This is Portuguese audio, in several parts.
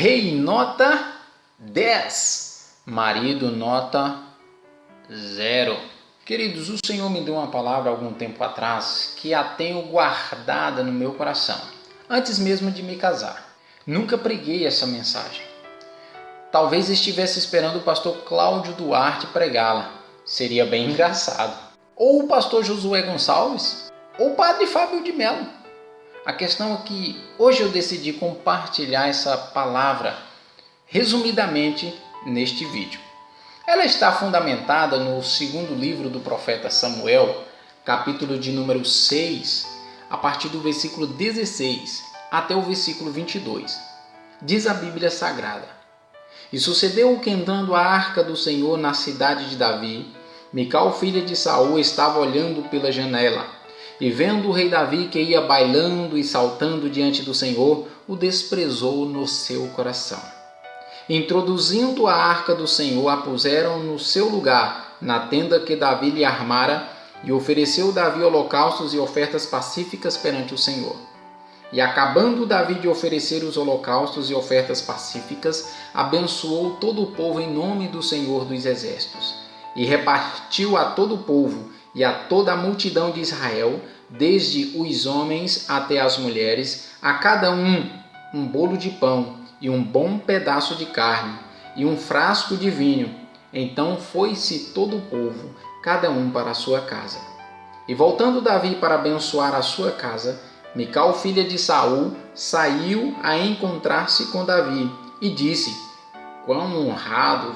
Rei nota 10, marido nota 0. Queridos, o Senhor me deu uma palavra há algum tempo atrás que a tenho guardada no meu coração, antes mesmo de me casar. Nunca preguei essa mensagem. Talvez estivesse esperando o pastor Cláudio Duarte pregá-la. Seria bem engraçado. Ou o pastor Josué Gonçalves, ou o padre Fábio de Mello. A questão é que hoje eu decidi compartilhar essa palavra resumidamente neste vídeo. Ela está fundamentada no segundo livro do profeta Samuel, capítulo de número 6, a partir do versículo 16 até o versículo 22. Diz a Bíblia Sagrada: E sucedeu que, entrando a arca do Senhor na cidade de Davi, Mical, filha de Saul, estava olhando pela janela, e vendo o rei Davi que ia bailando e saltando diante do Senhor, o desprezou no seu coração. Introduzindo a arca do Senhor, a puseram no seu lugar, na tenda que Davi lhe armara, e ofereceu Davi holocaustos e ofertas pacíficas perante o Senhor. E acabando Davi de oferecer os holocaustos e ofertas pacíficas, abençoou todo o povo em nome do Senhor dos Exércitos, e repartiu a todo o povo e a toda a multidão de Israel, desde os homens até as mulheres, a cada um bolo de pão, e um bom pedaço de carne, e um frasco de vinho. Então foi-se todo o povo, cada um para a sua casa. E voltando Davi para abençoar a sua casa, Mical, filha de Saul, saiu a encontrar-se com Davi, e disse: Quão honrado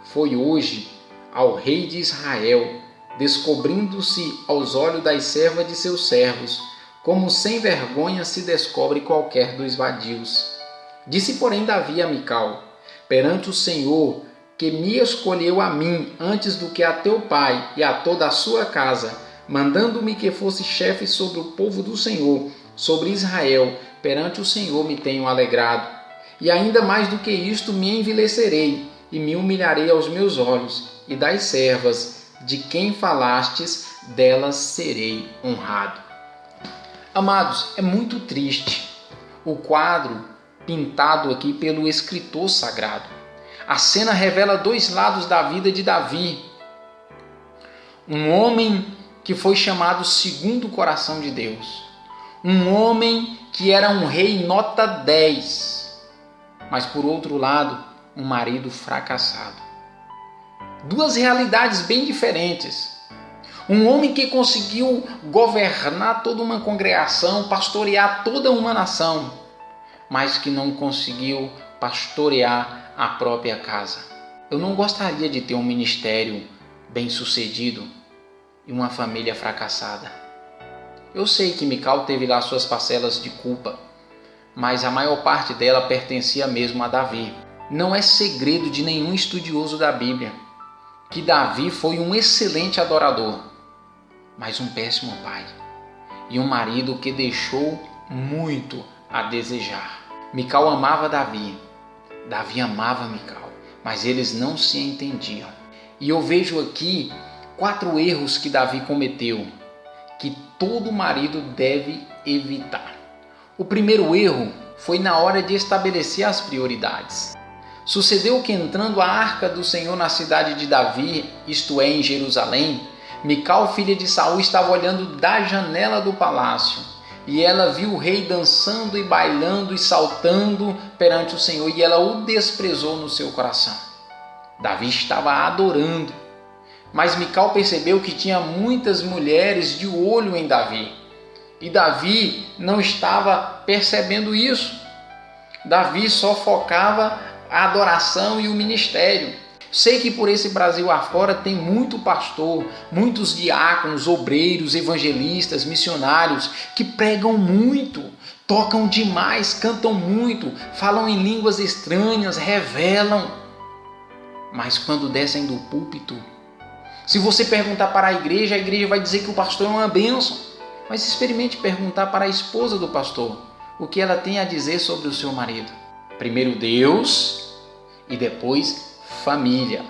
foi hoje ao rei de Israel, descobrindo-se aos olhos das servas de seus servos, como sem vergonha se descobre qualquer dos vadios. Disse, porém, Davi a Mical: Perante o Senhor, que me escolheu a mim antes do que a teu pai e a toda a sua casa, mandando-me que fosse chefe sobre o povo do Senhor, sobre Israel, perante o Senhor me tenho alegrado. E ainda mais do que isto me envilecerei, e me humilharei aos meus olhos, e das servas de quem falastes, delas serei honrado. Amados, é muito triste o quadro pintado aqui pelo escritor sagrado. A cena revela dois lados da vida de Davi. Um homem que foi chamado segundo o coração de Deus. Um homem que era um rei nota 10. Mas por outro lado, um marido fracassado. Duas realidades bem diferentes. Um homem que conseguiu governar toda uma congregação, pastorear toda uma nação, mas que não conseguiu pastorear a própria casa. Eu não gostaria de ter um ministério bem-sucedido e uma família fracassada. Eu sei que Mical teve lá suas parcelas de culpa, mas a maior parte dela pertencia mesmo a Davi. Não é segredo de nenhum estudioso da Bíblia que Davi foi um excelente adorador, mas um péssimo pai e um marido que deixou muito a desejar. Mical amava Davi, Davi amava Mical, mas eles não se entendiam. E eu vejo aqui 4 erros que Davi cometeu, que todo marido deve evitar. O primeiro erro foi na hora de estabelecer as prioridades. Sucedeu que, entrando a arca do Senhor na cidade de Davi, isto é, em Jerusalém, Mical, filha de Saul, estava olhando da janela do palácio, e ela viu o rei dançando e bailando e saltando perante o Senhor, e ela o desprezou no seu coração. Davi estava adorando, mas Mical percebeu que tinha muitas mulheres de olho em Davi, e Davi não estava percebendo isso. Davi só focava a adoração e o ministério. Sei que por esse Brasil afora tem muito pastor, muitos diáconos, obreiros, evangelistas, missionários que pregam muito, tocam demais, cantam muito, falam em línguas estranhas, revelam. Mas quando descem do púlpito, se você perguntar para a igreja vai dizer que o pastor é uma bênção. Mas experimente perguntar para a esposa do pastor o que ela tem a dizer sobre o seu marido. Primeiro Deus e depois família,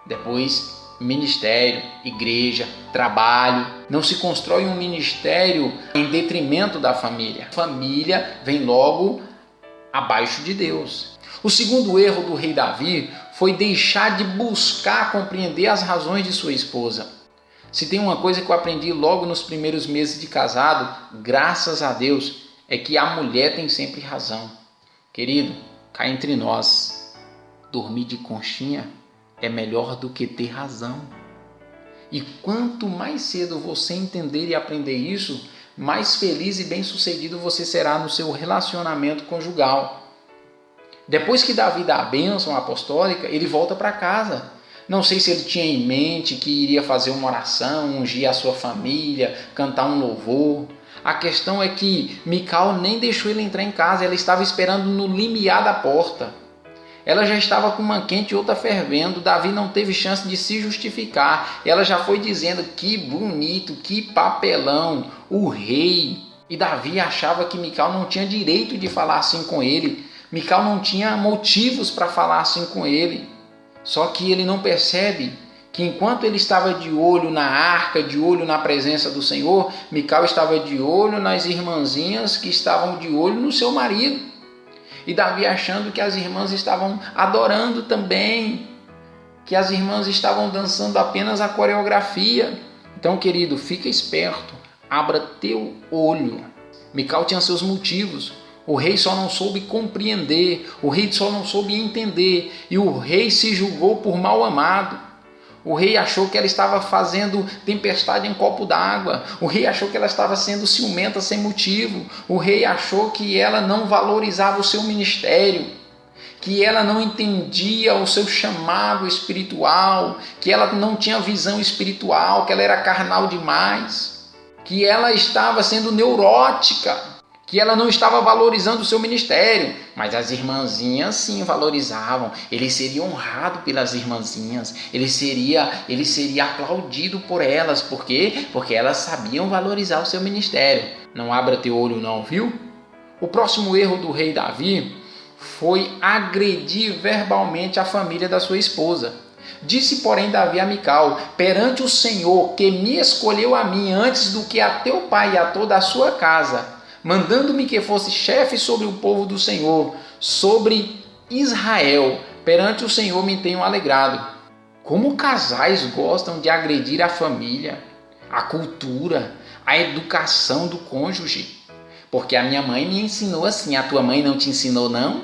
depois ministério, igreja, trabalho. Não se constrói um ministério em detrimento da família. Família vem logo abaixo de Deus. O segundo erro do rei Davi foi deixar de buscar compreender as razões de sua esposa. Se tem uma coisa que eu aprendi logo nos primeiros meses de casado, graças a Deus, é que a mulher tem sempre razão. Querido, cá entre nós, dormir de conchinha é melhor do que ter razão. E quanto mais cedo você entender e aprender isso, mais feliz e bem-sucedido você será no seu relacionamento conjugal. Depois que Davi dá a bênção apostólica, ele volta para casa. Não sei se ele tinha em mente que iria fazer uma oração, ungir a sua família, cantar um louvor. A questão é que Mical nem deixou ele entrar em casa, ela estava esperando no limiar da porta. Ela já estava com uma quente e outra fervendo, Davi não teve chance de se justificar. Ela já foi dizendo, que bonito, que papelão, o rei. E Davi achava que Mical não tinha direito de falar assim com ele. Mical não tinha motivos para falar assim com ele. Só que ele não percebe que enquanto ele estava de olho na arca, de olho na presença do Senhor, Mical estava de olho nas irmãzinhas que estavam de olho no seu marido. E Davi achando que as irmãs estavam adorando também, que as irmãs estavam dançando apenas a coreografia. Então, querido, fica esperto, abra teu olho. Mical tinha seus motivos. O rei só não soube compreender, o rei só não soube entender, e o rei se julgou por mal amado. O rei achou que ela estava fazendo tempestade em copo d'água. O rei achou que ela estava sendo ciumenta sem motivo. O rei achou que ela não valorizava o seu ministério, que ela não entendia o seu chamado espiritual, que ela não tinha visão espiritual, que ela era carnal demais, que ela estava sendo neurótica, que ela não estava valorizando o seu ministério. Mas as irmãzinhas sim valorizavam. Ele seria honrado pelas irmãzinhas. Ele seria aplaudido por elas. Por quê? Porque elas sabiam valorizar o seu ministério. Não abra teu olho não, viu? O próximo erro do rei Davi foi agredir verbalmente a família da sua esposa. Disse, porém, Davi a Mical, perante o Senhor, que me escolheu a mim antes do que a teu pai e a toda a sua casa, mandando-me que fosse chefe sobre o povo do Senhor, sobre Israel, perante o Senhor me tenho alegrado. Como casais gostam de agredir a família, a cultura, a educação do cônjuge. Porque a minha mãe me ensinou assim, a tua mãe não te ensinou não?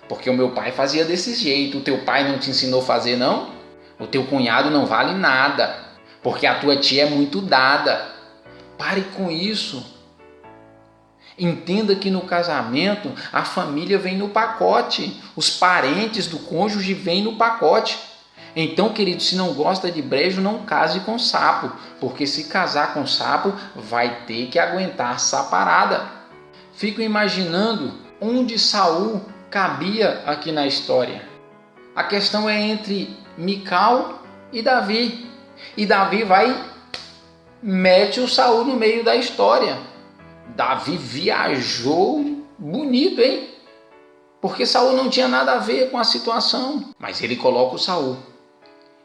Porque o meu pai fazia desse jeito, o teu pai não te ensinou a fazer não? O teu cunhado não vale nada, porque a tua tia é muito dada. Pare com isso. Entenda que no casamento a família vem no pacote, os parentes do cônjuge vêm no pacote. Então, querido, se não gosta de brejo, não case com sapo, porque se casar com sapo, vai ter que aguentar saparada. Fico imaginando onde Saul cabia aqui na história. A questão é entre Mical e Davi. E Davi mete o Saul no meio da história. Davi viajou bonito, hein? Porque Saul não tinha nada a ver com a situação. Mas ele coloca o Saul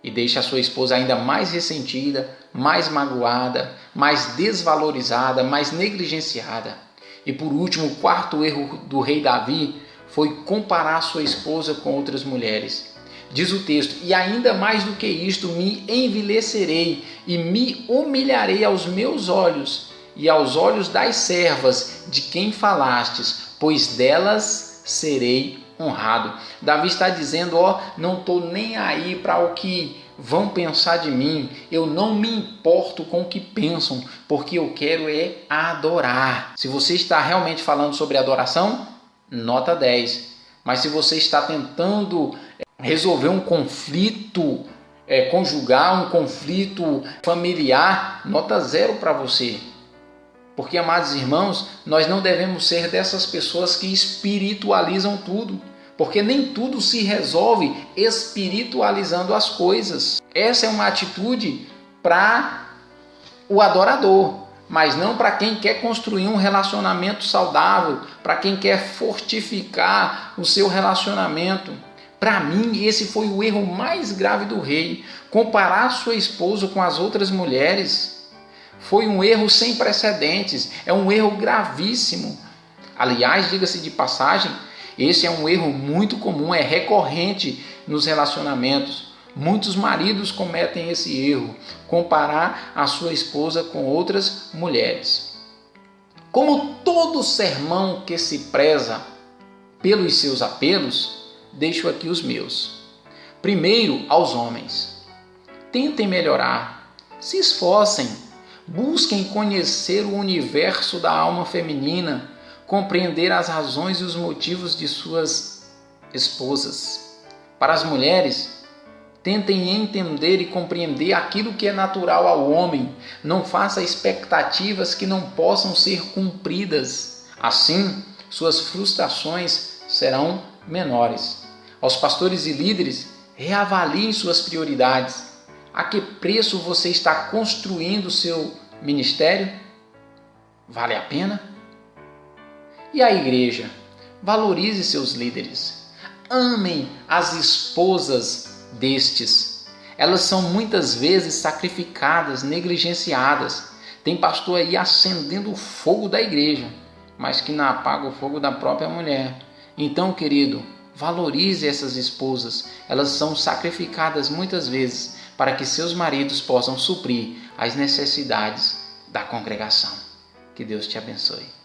e deixa a sua esposa ainda mais ressentida, mais magoada, mais desvalorizada, mais negligenciada. E por último, o quarto erro do rei Davi foi comparar sua esposa com outras mulheres. Diz o texto, e ainda mais do que isto, me envilecerei e me humilharei aos meus olhos e aos olhos das servas de quem falastes, pois delas serei honrado. Davi está dizendo, não estou nem aí para o que vão pensar de mim, eu não me importo com o que pensam, porque eu quero é adorar. Se você está realmente falando sobre adoração, nota 10. Mas se você está tentando resolver um conflito conjugal, um conflito familiar, nota 0 para você. Porque, amados irmãos, nós não devemos ser dessas pessoas que espiritualizam tudo. Porque nem tudo se resolve espiritualizando as coisas. Essa é uma atitude para o adorador, mas não para quem quer construir um relacionamento saudável, para quem quer fortificar o seu relacionamento. Para mim, esse foi o erro mais grave do rei. Comparar sua esposa com as outras mulheres foi um erro sem precedentes, é um erro gravíssimo. Aliás, diga-se de passagem, Esse é um erro muito comum, é recorrente nos relacionamentos. Muitos maridos cometem esse erro, comparar a sua esposa com outras mulheres. Como todo sermão que se preza pelos seus apelos, deixo aqui os meus. Primeiro, aos homens. Tentem melhorar, se esforcem, busquem conhecer o universo da alma feminina, compreender as razões e os motivos de suas esposas. Para as mulheres, tentem entender e compreender aquilo que é natural ao homem. Não faça expectativas que não possam ser cumpridas. Assim, suas frustrações serão menores. Aos pastores e líderes, reavaliem suas prioridades. A que preço você está construindo o seu ministério? Vale a pena? E a igreja? Valorize seus líderes. Amem as esposas destes. Elas são muitas vezes sacrificadas, negligenciadas. Tem pastor aí acendendo o fogo da igreja, mas que não apaga o fogo da própria mulher. Então, querido, valorize essas esposas. Elas são sacrificadas muitas vezes para que seus maridos possam suprir as necessidades da congregação. Que Deus te abençoe.